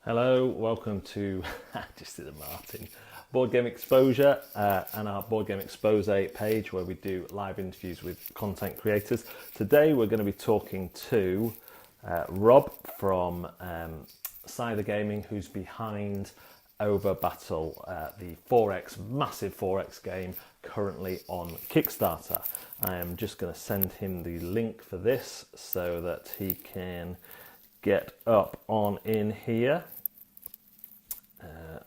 Hello, welcome to just did a Martin Board Game Exposure and our Board Game Expose page where we do live interviews with content creators. Today we're going to be talking to Rob from Syther Gaming, who's behind OverBattle, the 4X, massive 4X game currently on Kickstarter. I am just going to send him the link for this so that he can get up on in here.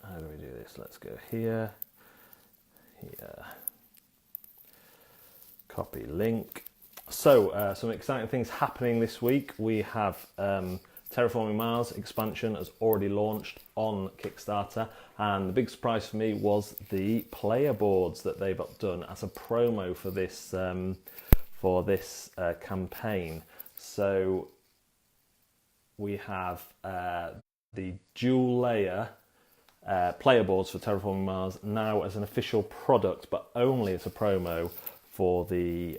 How do we do this? Let's go here, copy link. So some exciting things happening this week. We have Terraforming Mars expansion has already launched on Kickstarter, and the big surprise for me was the player boards that they've done as a promo for this campaign. So we have the dual layer player boards for Terraforming Mars now as an official product, but only as a promo for the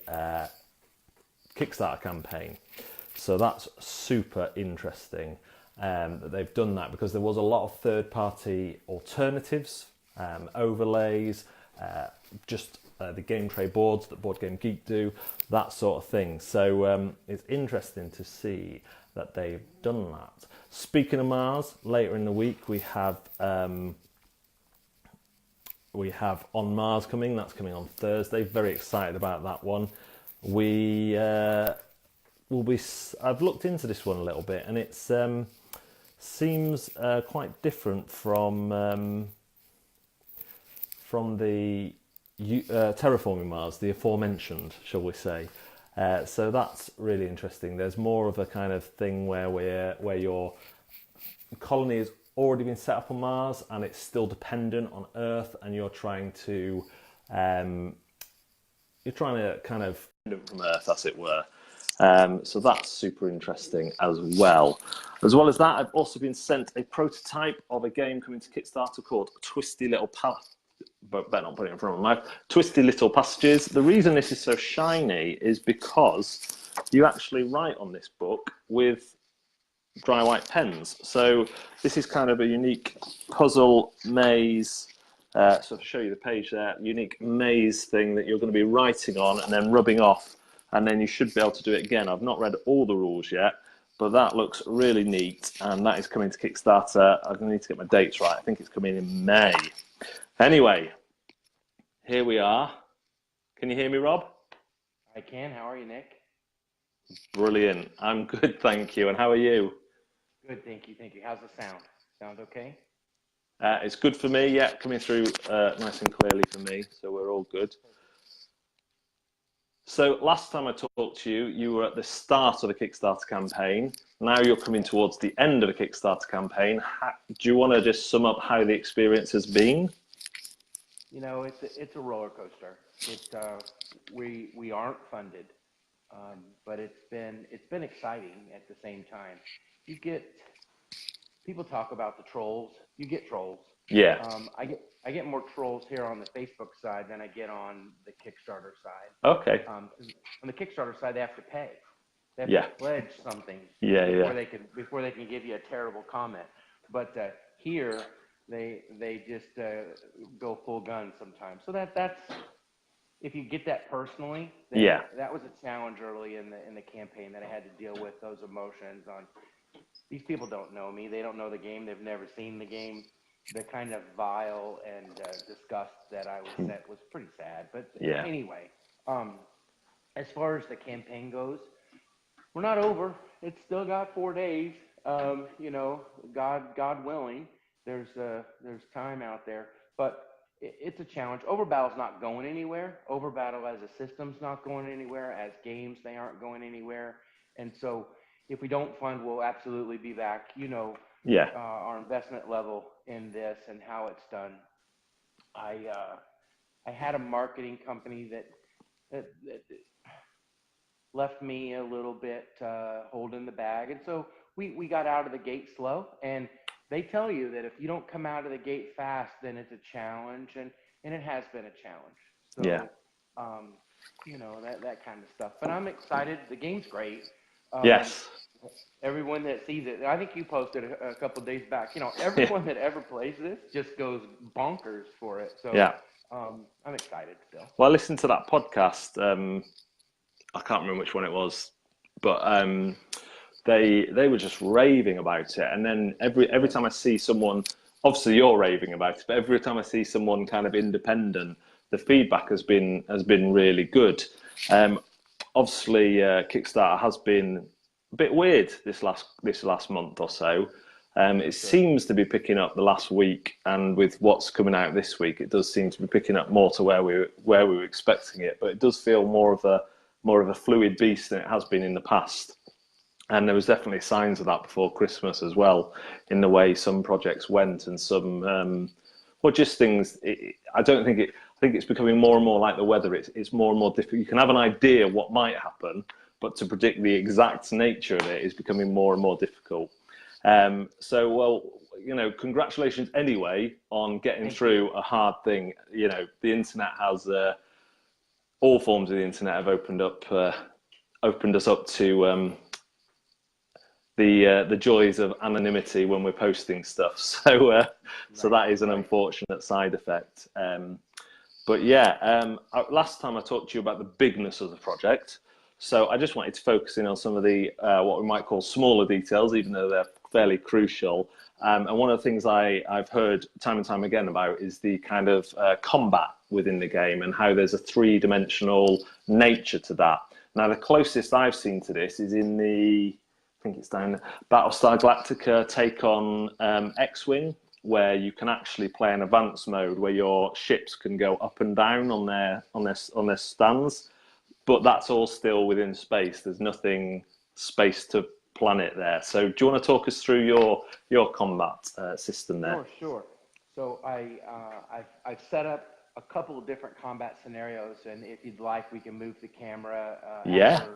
Kickstarter campaign. So that's super interesting that they've done that, because there was a lot of third-party alternatives, overlays, just the game tray boards that Board Game Geek do, that sort of thing. So it's interesting to see that they've done that. Speaking of Mars, later in the week we have On Mars coming. That's coming on Thursday. Very excited about that one. I've looked into this one a little bit, and it seems quite different from the Terraforming Mars, the aforementioned, shall we say. So that's really interesting. There's more of a kind of thing where your colony has already been set up on Mars and it's still dependent on Earth, and you're trying to kind of from Earth, as it were. So that's super interesting as well. As well as that, I've also been sent a prototype of a game coming to Kickstarter called Twisty Little but better not put it in front of my mouth. Twisty Little Passages. The reason this is so shiny is because you actually write on this book with dry white pens. So this is kind of a unique puzzle maze. So I'll show you the page there. Unique maze thing that you're going to be writing on and then rubbing off, and then you should be able to do it again. I've not read all the rules yet, but that looks really neat, and that is coming to Kickstarter. I'm going to need to get my dates right. I think it's coming in May. Anyway, here we are. Can you hear me, Rob? I can. How are you, Nick? Brilliant. I'm good, thank you. And how are you? Good, thank you. Thank you. How's the sound? Sound okay? It's good for me, yeah, coming through nice and clearly for me, so we're all good. So last time I talked to you, you were at the start of the Kickstarter campaign. Now you're coming towards the end of the Kickstarter campaign. Do you want to just sum up how the experience has been? You know, it's a roller coaster. We aren't funded, but it's been exciting at the same time. People talk about the trolls. You get trolls. Yeah. I get more trolls here on the Facebook side than I get on the Kickstarter side. Okay. On the Kickstarter side, they have to pay. They have to pledge something before they can give you a terrible comment. But here, they just go full gun sometimes. So that's if you get that personally, that was a challenge early in the campaign that I had to deal with, those emotions on. These people don't know me. They don't know the game. They've never seen the game. The kind of vile and disgust that I was sent was pretty sad. But anyway, as far as the campaign goes, we're not over. It's still got 4 days. You know, God willing, there's time out there. But it's a challenge. OverBattle's not going anywhere. OverBattle as a system's not going anywhere. As games, they aren't going anywhere. And so if we don't fund, we'll absolutely be back. You know, our investment level in this and how it's done. I had a marketing company that left me a little bit holding the bag, and so we got out of the gate slow. And they tell you that if you don't come out of the gate fast, then it's a challenge, and it has been a challenge. So you know, that kind of stuff. But I'm excited. The game's great. Yes. Everyone that sees it, I think you posted a couple of days back, everyone that ever plays this just goes bonkers for it. So yeah. I'm excited still. Well, I listened to that podcast. I can't remember which one it was, but they were just raving about it. And then every time I see someone, obviously you're raving about it, but every time I see someone kind of independent, the feedback has been really good. Obviously, Kickstarter has been a bit weird this last month or so. It seems to be picking up the last week, and with what's coming out this week, it does seem to be picking up more to where we were expecting it. But it does feel more of a fluid beast than it has been in the past. And there was definitely signs of that before Christmas as well, in the way some projects went and some, just things. I think it's becoming more and more like the weather. It's more and more difficult. You can have an idea what might happen, but to predict the exact nature of it is becoming more and more difficult. Congratulations anyway on getting through a hard thing. The internet has all forms of the internet have opened us up to the joys of anonymity when we're posting stuff. So that is an unfortunate side effect. But yeah, last time I talked to you about the bigness of the project. So I just wanted to focus in on some of the what we might call smaller details, even though they're fairly crucial. And one of the things I've heard time and time again about is the kind of combat within the game and how there's a three-dimensional nature to that. Now, the closest I've seen to this is in I think it's down Battlestar Galactica take on X-Wing, where you can actually play an advanced mode where your ships can go up and down on their stands, but that's all still within space. There's nothing space to planet there. So do you want to talk us through your combat system there? Sure. So I've set up a couple of different combat scenarios, and if you'd like, we can move the camera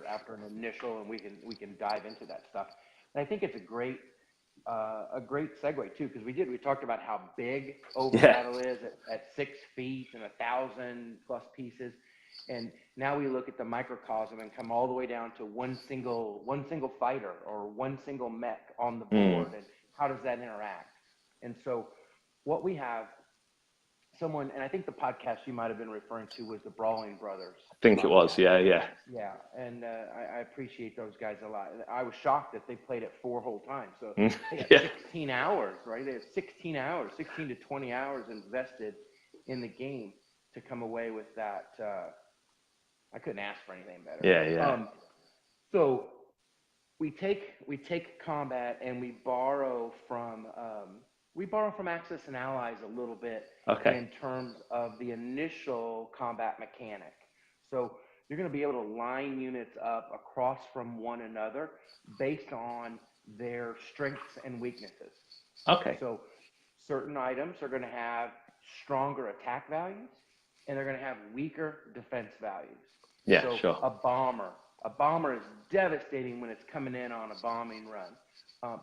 after an initial, and we can dive into that stuff. And I think it's a great segue too, because we talked about how big OverBattle is at 6 feet and 1,000 plus pieces, and now we look at the microcosm and come all the way down to one single fighter or one single mech on the board, and how does that interact? And so what we have, and I think the podcast you might have been referring to was the Brawling Brothers. I think it was, yeah. Yeah, and I appreciate those guys a lot. I was shocked that they played it 4 whole times. So they got 16 hours, right? They have 16 to 20 hours invested in the game to come away with that. I couldn't ask for anything better. Yeah. So we take combat and we borrow from Axis and Allies a little bit in terms of the initial combat mechanic. So you're going to be able to line units up across from one another based on their strengths and weaknesses. Okay. So certain items are going to have stronger attack values, and they're going to have weaker defense values. Yeah, so sure. A bomber is devastating when it's coming in on a bombing run.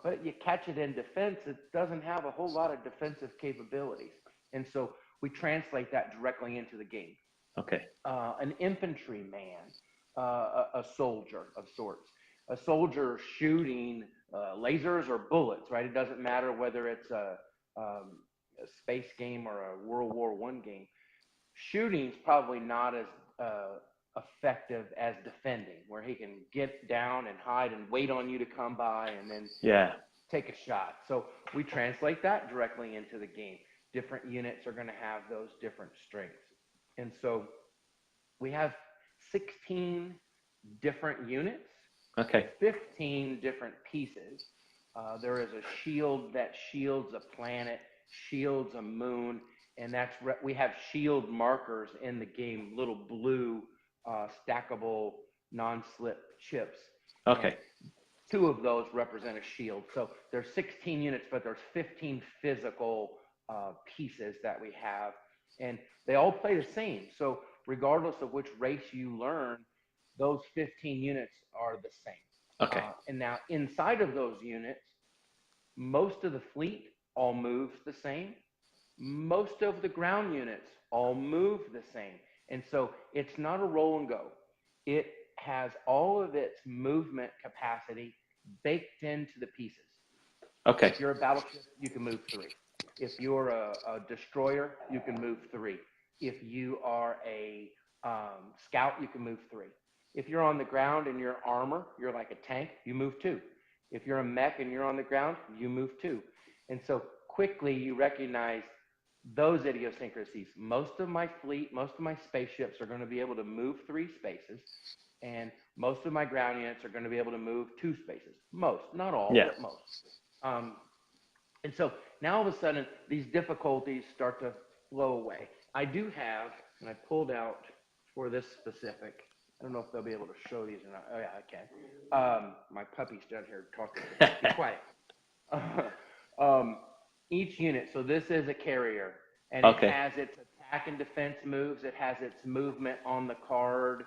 But you catch it in defense, it doesn't have a whole lot of defensive capabilities. And so we translate that directly into the game. Okay. An infantryman, a soldier of sorts. A soldier shooting lasers or bullets, right? It doesn't matter whether it's a space game or a World War I game. Shooting's probably not as effective as defending, where he can get down and hide and wait on you to come by and then take a shot. So we translate that directly into the game. Different units are going to have those different strengths. And so we have 16 different units, 15 different pieces. There is a shield that shields a planet, shields a moon, and we have shield markers in the game, little blue stackable non-slip chips. Okay. And 2 of those represent a shield. So there's 16 units, but there's 15 physical pieces that we have, and they all play the same. So regardless of which race you learn, those 15 units are the same. Okay. And now inside of those units, most of the fleet all moves the same. Most of the ground units all move the same. And so it's not a roll and go. It has all of its movement capacity baked into the pieces. Okay. If you're a battleship, you can move 3. If you're a destroyer, you can move 3. If you are a scout, you can move 3. If you're on the ground and you're armor, you're like a tank, you move 2. If you're a mech and you're on the ground, you move 2. And so quickly you recognize those idiosyncrasies. Most of my fleet, most of my spaceships are going to be able to move 3 spaces, and most of my ground units are going to be able to move 2 spaces. Most, not all, but most. And so now all of a sudden, these difficulties start to flow away. I do have, and I pulled out for this specific, I don't know if they'll be able to show these or not. Oh, yeah, I can. My puppy's down here talking. Be quiet. Each unit, so this is a carrier, and it has its attack and defense moves. It has its movement on the card.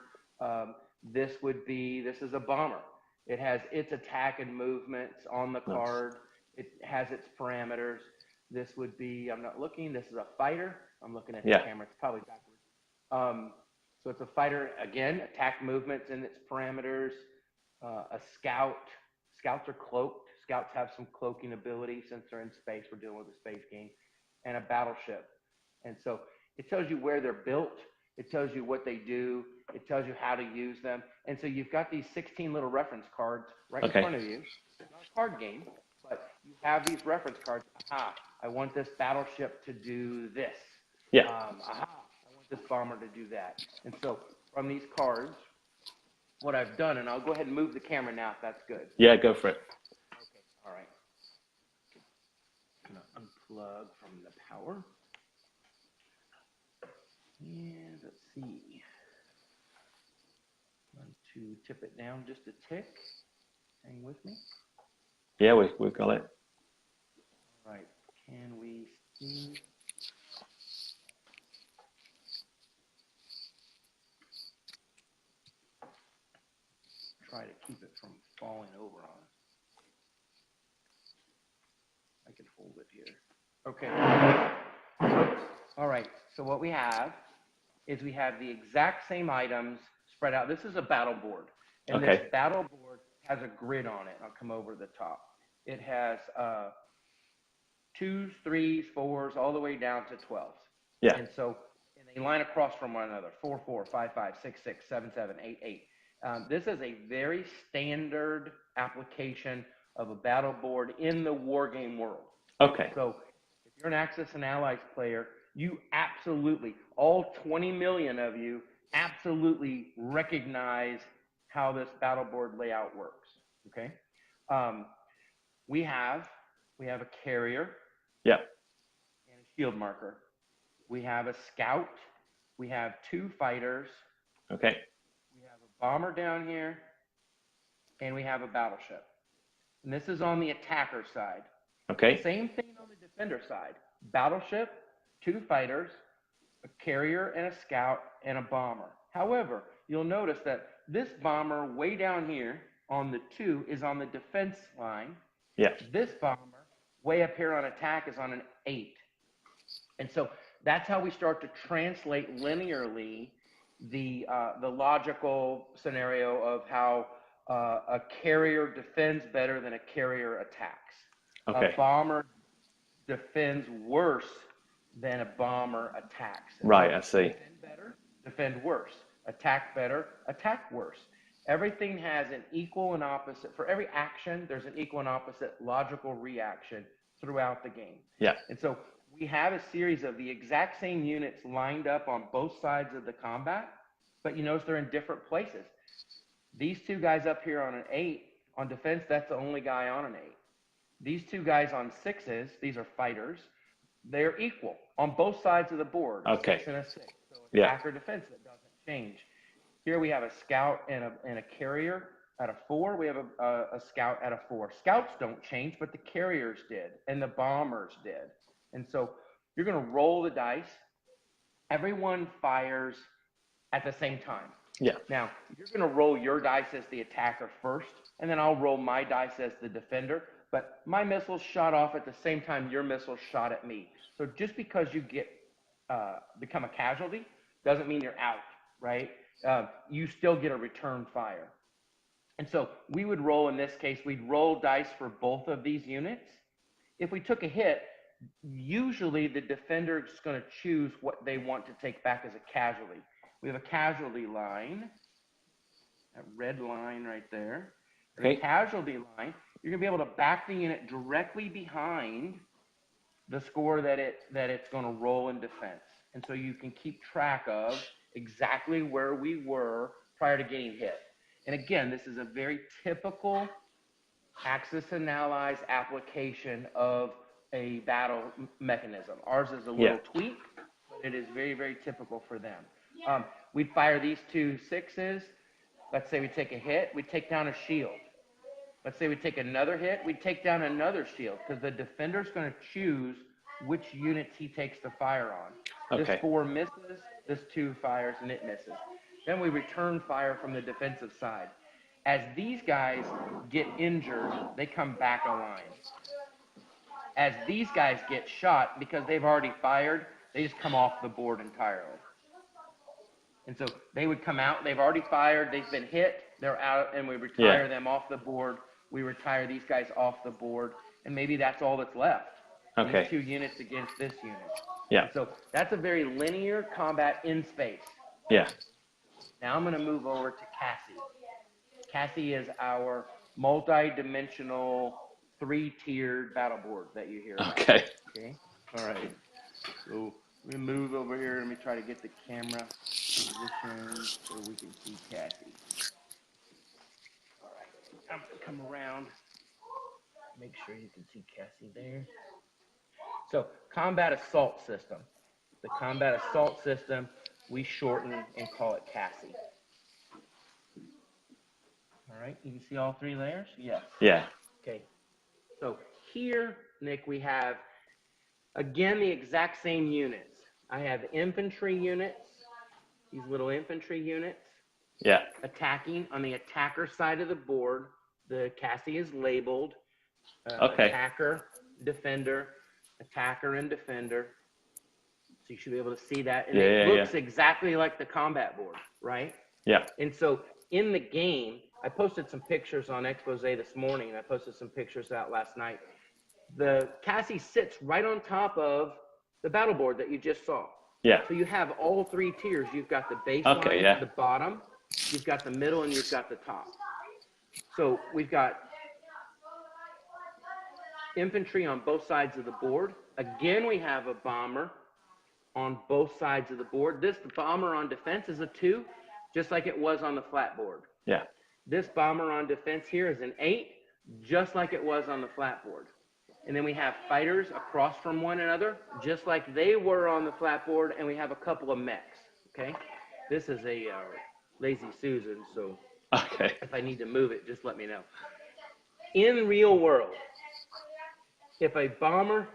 This is a bomber. It has its attack and movements on the card. It has its parameters. This would be, I'm not looking, this is a fighter. I'm looking at the camera, it's probably backwards. So it's a fighter, again, attack movements in its parameters. A scout. Scouts are cloaked. Scouts have some cloaking ability since they're in space. We're dealing with a space game. And a battleship. And so it tells you where they're built. It tells you what they do. It tells you how to use them. And so you've got these 16 little reference cards right in front of you. It's not a card game, but you have these reference cards. Aha, I want this battleship to do this. Yeah. Aha, I want this bomber to do that. And so from these cards, what I've done, and I'll go ahead and move the camera now if that's good. Yeah, go for it. Okay, all right. I'm going to unplug from the power. And let's see. I'm going to tip it down just a tick. Hang with me. Yeah, we've got it. All right. Can we see? Try to keep it from falling over on us. I can hold it here. Okay. All right. So what we have is we have the exact same items spread out. This is a battle board. And this battle board has a grid on it. I'll come over to the top. It has 2s, 3s, 4s, all the way down to 12s. Yeah. And so and they line across from one another. 4, 4, 5, 5, 6, 6, 7, 7, 8, 8. This is a very standard application of a battle board in the wargame world. Okay. So if you're an Axis and Allies player, you absolutely, all 20 million of you, absolutely recognize how this battle board layout works. Okay. We have a carrier. Yeah. And a shield marker. We have a scout. We have 2 fighters. Okay. We have a bomber down here, and we have a battleship. And this is on the attacker side. Okay. Same thing on the defender side. Battleship, 2 fighters, a carrier and a scout, and a bomber. However, you'll notice that this bomber way down here on the 2 is on the defense line. Yeah. This bomber way up here on attack is on an 8. And so that's how we start to translate linearly the logical scenario of how a carrier defends better than a carrier attacks. Okay. A bomber defends worse than a bomber attacks. Right, I see. Defend better, defend worse. Attack better, attack worse. Everything has an equal and opposite. For every action, there's an equal and opposite logical reaction throughout the game. Yeah. And so we have a series of the exact same units lined up on both sides of the combat, but you notice they're in different places. These 2 guys up here on an 8, on defense, that's the only guy on an 8. These 2 guys on 6s, these are fighters, they're equal on both sides of the board. Okay. 6 and a 6. So attack or defense, that doesn't change. Here we have a scout and a carrier at a 4. We have a scout at a 4. Scouts don't change, but the carriers did, and the bombers did. And so you're going to roll the dice. Everyone fires at the same time. Yeah. Now, you're going to roll your dice as the attacker first, and then I'll roll my dice as the defender. But my missiles shot off at the same time your missiles shot at me. So just because you get become a casualty doesn't mean you're out, right? you still get a return fire. And so we would roll, in this case, we'd roll dice for both of these units. If we took a hit, usually the defender is going to choose what they want to take back as a casualty. We have a casualty line, that red line right there. The casualty line, you're going to be able to back the unit directly behind the score that it's going to roll in defense. And so you can keep track of exactly where we were prior to getting hit. And again, this is a very typical Axis and Allies application of a battle mechanism. Ours is a little tweak, but it is very, very typical for them. We'd fire these 2 6s. Let's say we take a hit, we take down a shield. Let's say we take another hit, we take down another shield, because the defender's going to choose which units he takes the fire on. This 4 misses, this 2 fires, and it misses. Then we return fire from the defensive side. As these guys get injured, they come back a line. As these guys get shot, because they've already fired, they just come off the board entirely. And so they would come out, they've already fired, they've been hit, they're out, and we retire them off the board. We retire these guys off the board, and maybe that's all that's left. These 2 units against this unit. And so that's a very linear combat in space. Now I'm going to move over to CASy. CASy is our multi-dimensional 3-tiered battle board that you hear about. Okay. All right. So let me move over here. Let me try to get the camera position so we can see CASy. All right. I'm going to come around. Make sure you can see CASy there. So, combat assault system. The combat assault system, we shorten and call it CASy. All right, you can see all 3 layers? Yes. Yeah. Okay. So here, Nick, we have, again, the exact same units. I have infantry units, these little infantry units. Attacking on the attacker side of the board. The CASy is labeled attacker, defender, attacker, and defender. So you should be able to see that. And it looks exactly like the combat board, right? And so in the game, I posted some pictures on Expose this morning, and I posted some pictures out last night. The CASy sits right on top of the battle board that you just saw. So you have all 3 tiers. You've got the baseline, the bottom, you've got the middle, and you've got the top. So we've got infantry on both sides of the board. Again, we have a bomber on both sides of the board. This bomber on defense is a 2, just like it was on the flat board. This bomber on defense here is an 8, just like it was on the flat board. And then we have fighters across from one another, just like they were on the flat board, and we have a couple of mechs, okay? This is a Lazy Susan, so if I need to move it, just let me know. In real world, if a bomber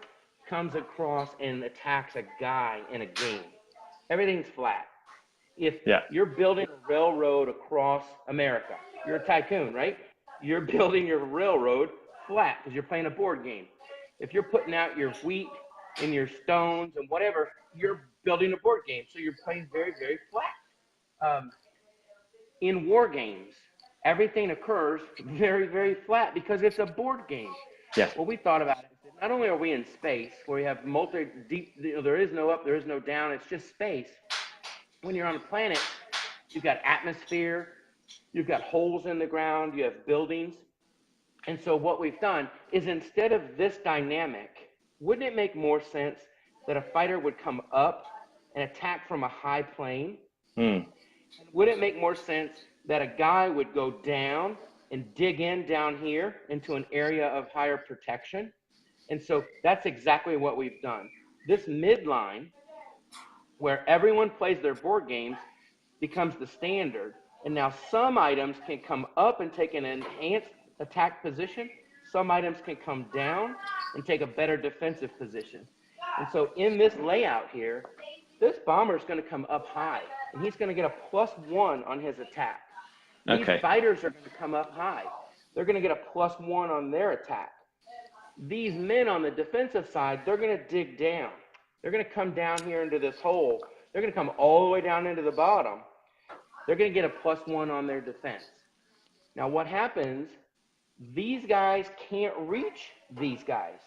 comes across and attacks a guy in a game, everything's flat. If you're building a railroad across America, you're a tycoon, right? You're building your railroad flat because you're playing a board game. If you're putting out your wheat and your stones and whatever, you're building a board game. So you're playing very, very flat. In war games, everything occurs very, very flat because it's a board game. Well, we thought about it. Not only are we in space where we have there is no up, there is no down, it's just space. When you're on a planet, you've got atmosphere, you've got holes in the ground, you have buildings. And so what we've done is, instead of this dynamic, wouldn't it make more sense that a fighter would come up and attack from a high plane? Would it make more sense that a guy would go down and dig in down here into an area of higher protection? And so that's exactly what we've done. This midline, where everyone plays their board games, becomes the standard. And now some items can come up and take an enhanced attack position. Some items can come down and take a better defensive position. And so in this layout here, this bomber is going to come up high, and he's going to get a +1 on his attack. These fighters are going to come up high. They're going to get a +1 on their attack. These men on the defensive side, they're going to dig down. They're going to come down here into this hole. They're going to come all the way down into the bottom. they're going to get a +1 on their defense. Now what happens, these guys can't reach these guys.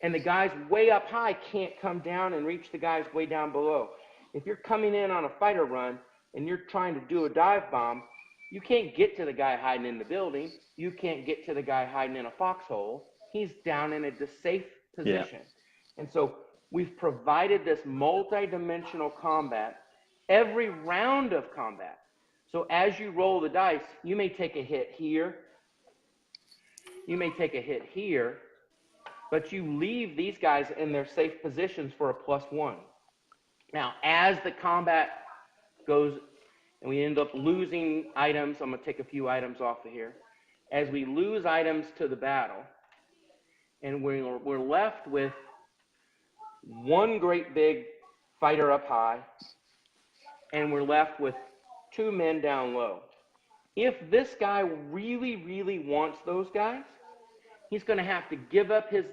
And the guys way up high can't come down and reach the guys way down below. If you're coming in on a fighter run and you're trying to do a dive bomb, you can't get to the guy hiding in the building. You can't get to the guy hiding in a foxhole. He's down in a safe position. And so we've provided this multi-dimensional combat every round of combat. So as you roll the dice, you may take a hit here. You may take a hit here. But you leave these guys in their safe positions for a +1. Now, as the combat goes and we end up losing items, I'm going to take a few items off of here. As we lose items to the battle, and we're left with one great big fighter up high, and we're left with 2 men down low. If this guy really, really wants those guys, he's going to have to give up his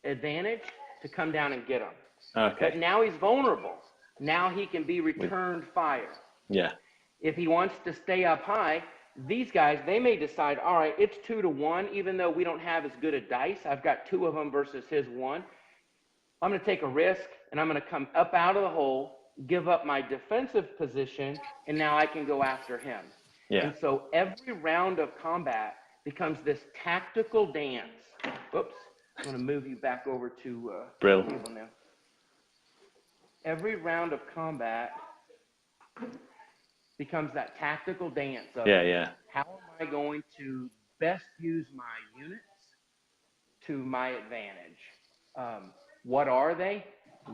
advantage to come down and get them. Okay. But now he's vulnerable. Now he can be returned fire. Yeah. If he wants to stay up high, these guys, they may decide, all right, it's 2 to 1, even though we don't have as good a dice. I've got 2 of them versus his 1. I'm going to take a risk, and I'm going to come up out of the hole, give up my defensive position, and now I can go after him. Yeah. And so every round of combat becomes this tactical dance. Oops, I'm going to move you back over to Brill. table now. Every round of combat becomes that tactical dance of how am I going to best use my units to my advantage? What are they?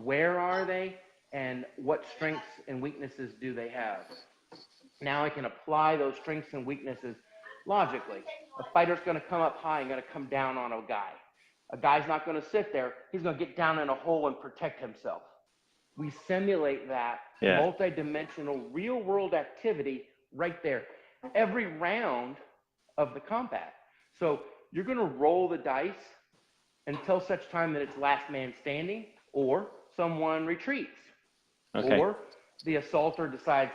Where are they? And what strengths and weaknesses do they have? Now I can apply those strengths and weaknesses logically. A fighter's going to come up high and going to come down on a guy. A guy's not going to sit there. He's going to get down in a hole and protect himself. We simulate that multi-dimensional real-world activity right there every round of the combat. So you're going to roll the dice until such time that it's last man standing or someone retreats. Okay. Or the assaulter decides,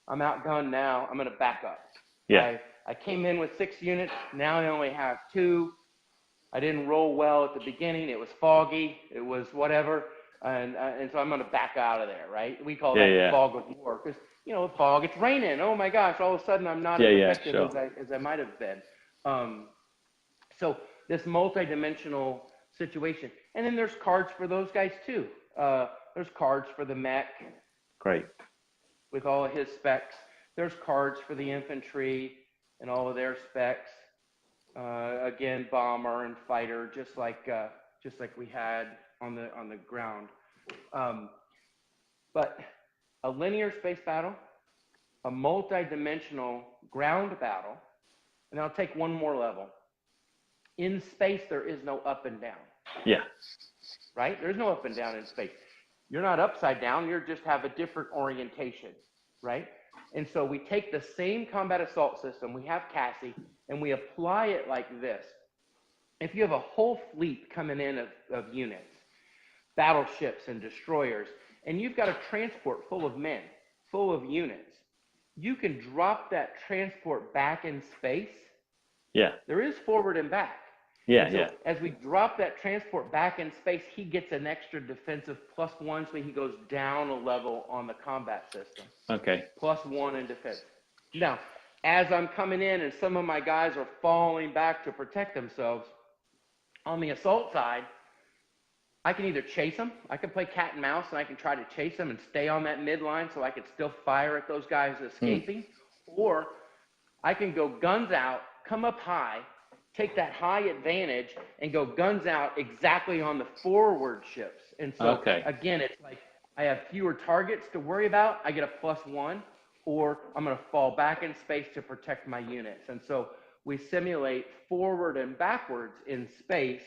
I'm outgunned now, I'm going to back up. Yeah. I came in with 6 units, now I only have 2. I didn't roll well at the beginning, it was foggy, it was whatever, and so I'm going to back out of there, right? We call that the fog of war, because, you know, fog, it's raining, oh my gosh, all of a sudden I'm not as effective as I might have been. So this multi-dimensional situation. And then there's cards for those guys too. There's cards for the mech. Great. With all of his specs. There's cards for the infantry and all of their specs. Again, bomber and fighter, just like we had on the ground. But a linear space battle, a multi-dimensional ground battle, and I'll take one more level. In space, there is no up and down. Yeah. Right? There's no up and down in space. You're not upside down. You just have a different orientation, right? And so we take the same combat assault system, we have CASy, and we apply it like this. If you have a whole fleet coming in of units, battleships and destroyers, and you've got a transport full of men, full of units, you can drop that transport back in space. Yeah. There is forward and back. Yeah, As we drop that transport back in space, he gets an extra defensive +1, so he goes down a level on the combat system. Okay. +1 in defense. Now, as I'm coming in and some of my guys are falling back to protect themselves, on the assault side, I can either chase them, I can play cat and mouse, and I can try to chase them and stay on that midline so I can still fire at those guys escaping, or I can go guns out, come up high, take that high advantage and go guns out exactly on the forward ships. And so, again, it's like I have fewer targets to worry about. I get a +1, or I'm going to fall back in space to protect my units. And so we simulate forward and backwards in space.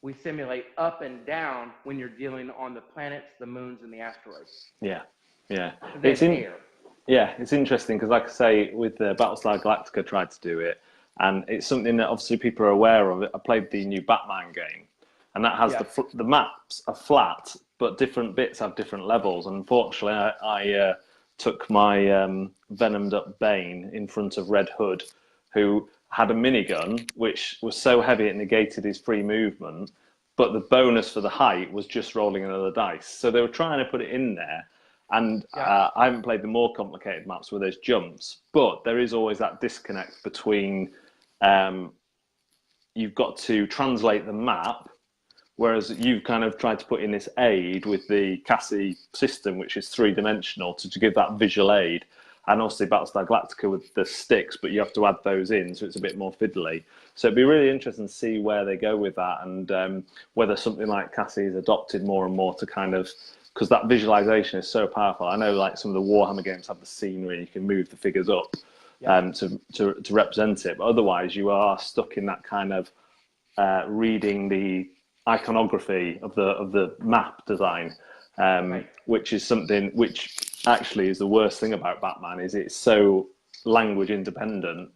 We simulate up and down when you're dealing on the planets, the moons, and the asteroids. Yeah, yeah. It's interesting because, like I say, with Battlestar Galactica tried to do it, and it's something that obviously people are aware of. I played the new Batman game, and that has the maps are flat, but different bits have different levels. And unfortunately, I took my venomed up Bane in front of Red Hood, who had a minigun, which was so heavy it negated his free movement, but the bonus for the height was just rolling another dice. So they were trying to put it in there. And I haven't played the more complicated maps where there's jumps, but there is always that disconnect between you've got to translate the map, whereas you've kind of tried to put in this aid with the CASy system, which is three-dimensional, to give that visual aid. And also Battlestar Galactica with the sticks, but you have to add those in, so it's a bit more fiddly. So it'd be really interesting to see where they go with that, and whether something like CASy is adopted more and more to kind of, because that visualization is so powerful. I know like some of the Warhammer games have the scenery, you can move the figures up to represent it, but otherwise you are stuck in that kind of reading the iconography of the map design, which is something which actually is the worst thing about Batman, is it's so language independent,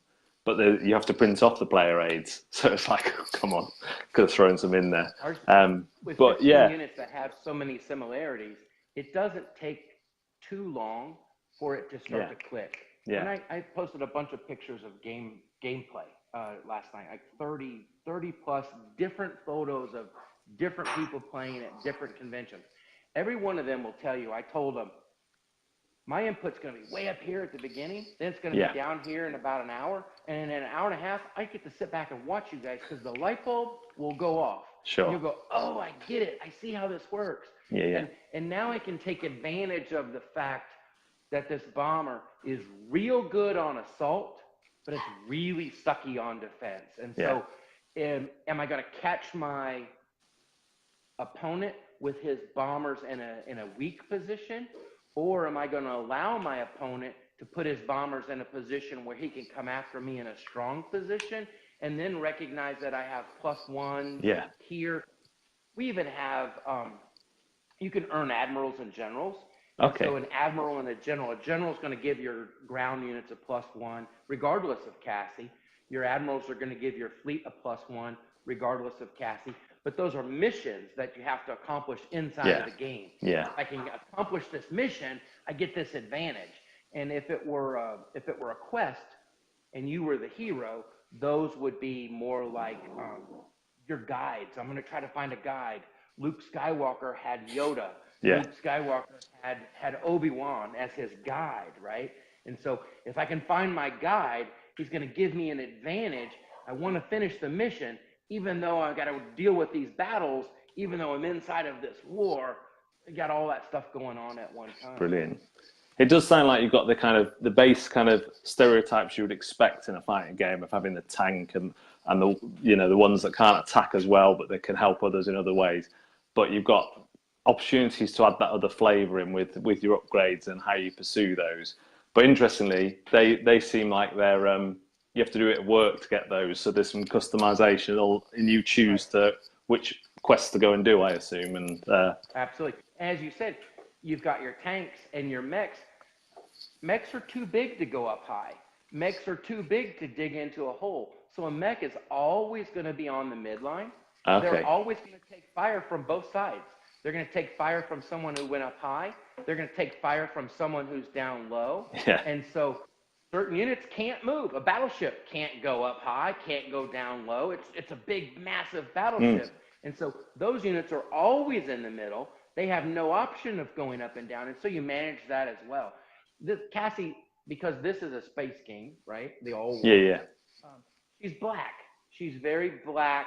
but you have to print off the player aids, so it's like, oh, come on, could have thrown some in there. With but yeah, units that have so many similarities, it doesn't take too long for it to start to click. And I posted a bunch of pictures of gameplay last night, like 30 plus different photos of different people playing at different conventions. Every one of them will tell you, I told them, my input's going to be way up here at the beginning, then it's going to be down here in about an hour, and in an hour and a half, I get to sit back and watch you guys, because the light bulb will go off. Sure. And you'll go, oh, I get it. I see how this works. And now I can take advantage of the fact that this bomber is real good on assault, but it's really sucky on defense. And so am I going to catch my opponent with his bombers in a weak position, or am I going to allow my opponent to put his bombers in a position where he can come after me in a strong position, and then recognize that I have +1 here? We even have, you can earn admirals and generals. Okay. So an admiral and a general is going to give your ground units a +1, regardless of CASy. Your admirals are going to give your fleet a +1, regardless of CASy. But those are missions that you have to accomplish inside of the game. If I can accomplish this mission, I get this advantage. And if it were a quest and you were the hero, those would be more like your guides. I'm going to try to find a guide. Luke Skywalker had Yoda. Luke Skywalker had Obi-Wan as his guide, right? And so if I can find my guide, he's going to give me an advantage. I want to finish the mission, even though I've got to deal with these battles, even though I'm inside of this war. I got all that stuff going on at one time. Brilliant. It does sound like you've got the base kind of stereotypes you would expect in a fighting game, of having the tank and the ones that can't attack as well, but they can help others in other ways. But you've got opportunities to add that other flavour in with your upgrades and how you pursue those. But interestingly, they seem like they're you have to do it at work to get those. So there's some customization, and you choose which quests to go and do, I assume. And absolutely, as you said, you've got your tanks and your mechs. Mechs are too big to go up high. Mechs are too big to dig into a hole. So a mech is always going to be on the midline. Okay. They're always going to take fire from both sides. They're going to take fire from someone who went up high. They're going to take fire from someone who's down low. And so certain units can't move. A battleship can't go up high, can't go down low. It's a big, massive battleship. And so those units are always in the middle. They have no option of going up and down. And so you manage that as well. This CASy, because this is a space game, right? The old one. She's black. She's very black,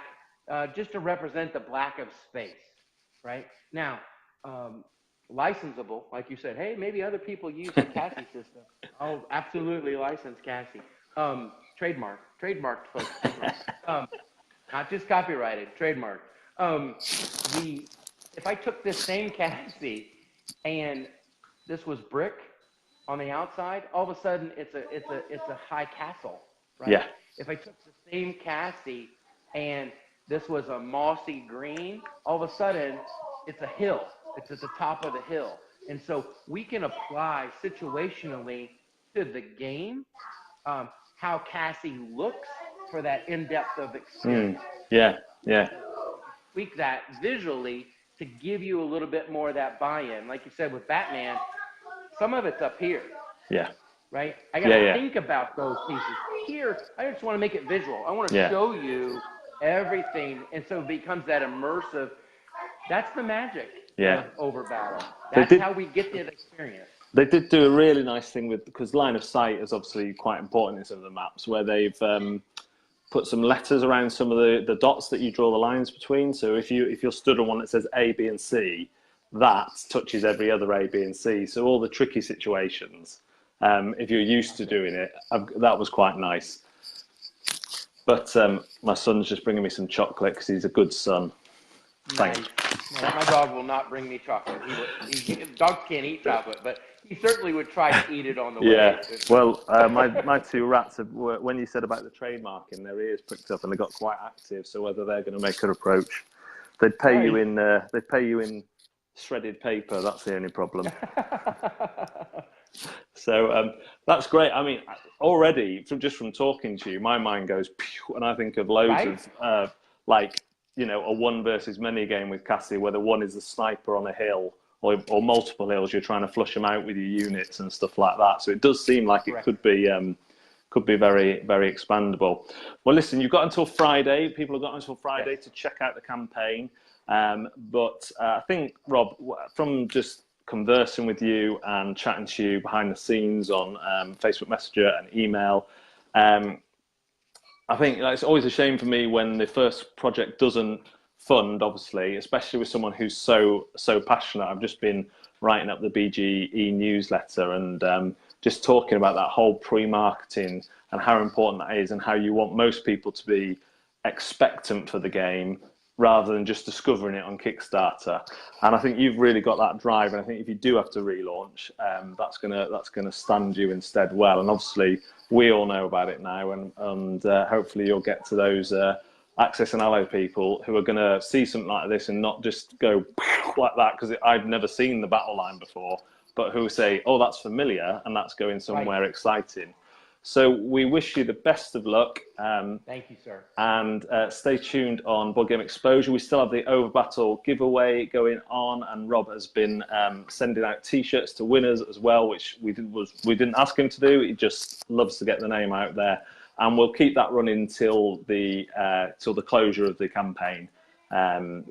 just to represent the black of space, right? Now, licensable, like you said, hey, maybe other people use the CASy system. I'll absolutely license CASy. Trademarked, folks. Not just copyrighted, trademarked. If I took this same CASy and this was brick on the outside, all of a sudden it's a high castle, right? If I took the same CASy and this was a mossy green, all of a sudden it's a hill. It's at the top of the hill. And so we can apply situationally to the game how CASy looks for that in-depth of experience. Tweak that visually to give you a little bit more of that buy-in. Like you said with Batman, some of it's up here. Yeah. Right? I got to think about those pieces. Here, I just want to make it visual. I want to show you everything. And so it becomes that immersive. That's the magic of OverBattle. That's how we get that experience. They did do a really nice thing because line of sight is obviously quite important in some of the maps, where they've put some letters around some of the dots that you draw the lines between. So if you're stood on one that says A, B, and C, that touches every other A, B, and C. So all the tricky situations, if you're used to doing it, that was quite nice. But my son's just bringing me some chocolate because he's a good son. Thanks. No, my dog will not bring me chocolate. Dogs can't eat chocolate, but he certainly would try to eat it on the way. Yeah. Well, my two rats, when you said about the trademarking, their ears pricked up and they got quite active. So whether they're going to make an approach, they'd pay you in shredded paper. That's the only problem. So that's great. I mean, already from talking to you, my mind goes pew, and I think of loads of like, you know, a one versus many game with CASy, where the one is the sniper on a hill or multiple hills. You're trying to flush them out with your units and stuff like that. So it does seem like it could be very, very expandable. Well, listen, you've got until Friday. People have got until Friday to check out the campaign. But I think, Rob, from just conversing with you and chatting to you behind the scenes on Facebook Messenger and email, I think it's always a shame for me when the first project doesn't fund, obviously, especially with someone who's so passionate. I've just been writing up the BGE newsletter and just talking about that whole pre-marketing and how important that is and how you want most people to be expectant for the game rather than just discovering it on Kickstarter. And I think you've really got that drive. And I think if you do have to relaunch, that's gonna stand you instead well. And obviously, we all know about it now, and hopefully you'll get to those Access and Allo people who are going to see something like this and not just go like that, because I've never seen the battle line before, but who say, oh, that's familiar, and that's going somewhere exciting. So we wish you the best of luck. Thank you, sir. And stay tuned on Board Game Exposure. We still have the OverBattle giveaway going on, and Rob has been sending out T-shirts to winners as well, which we didn't ask him to do. He just loves to get the name out there, and we'll keep that running till the closure of the campaign.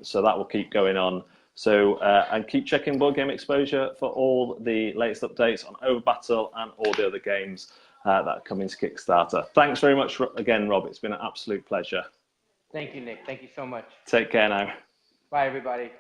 So that will keep going on. So and keep checking Board Game Exposure for all the latest updates on OverBattle and all the other games that are coming to Kickstarter. Thanks very much again, Rob. It's been an absolute pleasure. Thank you, Nick. Thank you so much. Take care now. Bye, everybody.